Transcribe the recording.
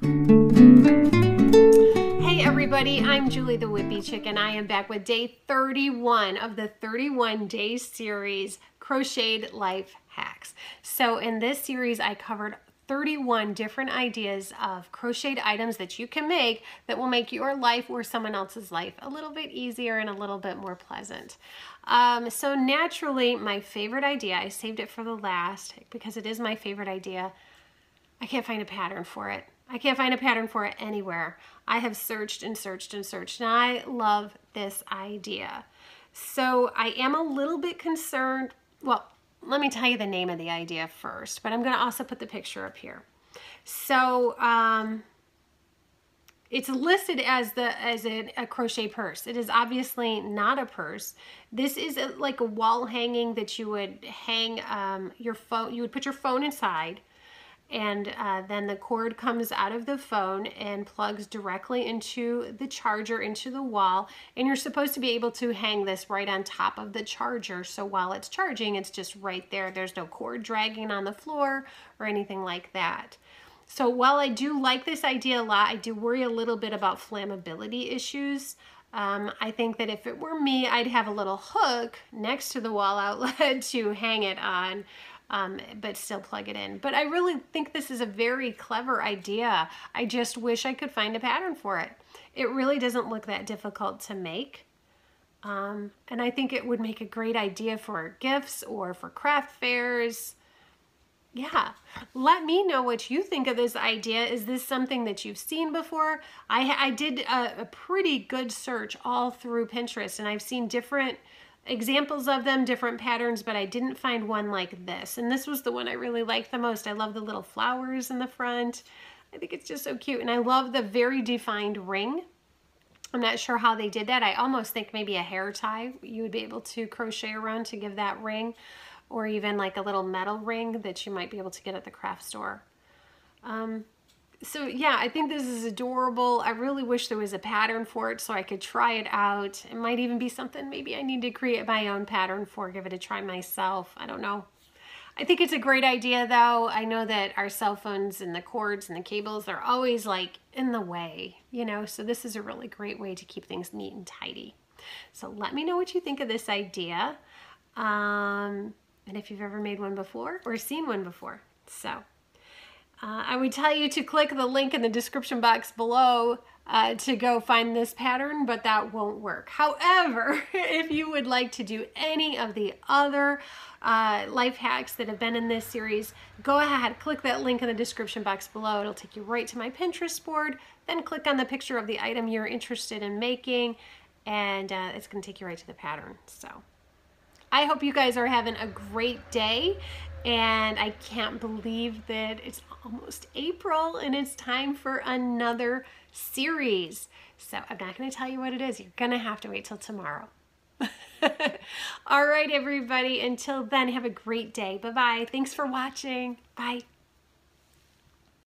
Hey everybody, I'm Julie the Whippy Chick and I am back with day 31 of the 31-day series, Crocheted Life Hacks. So in this series, I covered 31 different ideas of crocheted items that you can make that will make your life or someone else's life a little bit easier and a little bit more pleasant. So naturally, my favorite idea, I saved it for the last because it is my favorite idea. I can't find a pattern for it. I can't find a pattern for it anywhere. I have searched and searched and searched, and I love this idea. So I am a little bit concerned. Well, let me tell you the name of the idea first, but I'm going to also put the picture up here. So it's listed as a crochet purse. It is obviously not a purse. This is like a wall hanging that you would hang your phone. You would put your phone inside. And then the cord comes out of the phone and plugs directly into the charger, into the wall. And you're supposed to be able to hang this right on top of the charger. So while it's charging, it's just right there. There's no cord dragging on the floor or anything like that. So while I do like this idea a lot, I do worry a little bit about flammability issues. I think that if it were me, I'd have a little hook next to the wall outlet to hang it on. But still plug it in. But I really think this is a very clever idea. I just wish I could find a pattern for it. It really doesn't look that difficult to make. And I think it would make a great idea for gifts or for craft fairs. Yeah, let me know what you think of this idea. Is this something that you've seen before? I did a pretty good search all through Pinterest, and I've seen different examples of them, different patterns, but I didn't find one like this. And this was the one I really liked the most. I love the little flowers in the front. I think it's just so cute. And I love the very defined ring. I'm not sure how they did that. I almost think maybe a hair tie you would be able to crochet around to give that ring, or even like a little metal ring that you might be able to get at the craft store. So yeah, I think this is adorable. I really wish there was a pattern for it so I could try it out. It might even be something maybe I need to create my own pattern for, give it a try myself. I don't know. I think it's a great idea though. I know that our cell phones and the cords and the cables are always like in the way, you know, so this is a really great way to keep things neat and tidy. So let me know what you think of this idea. And if you've ever made one before or seen one before. So I would tell you to click the link in the description box below to go find this pattern, but that won't work. However, if you would like to do any of the other life hacks that have been in this series, go ahead, click that link in the description box below. It'll take you right to my Pinterest board. Then click on the picture of the item you're interested in making, and it's going to take you right to the pattern. So I hope you guys are having a great day, and I can't believe that it's almost April and it's time for another series. So I'm not going to tell you what it is. You're going to have to wait till tomorrow. All right, everybody. Until then, have a great day. Bye-bye. Thanks for watching. Bye.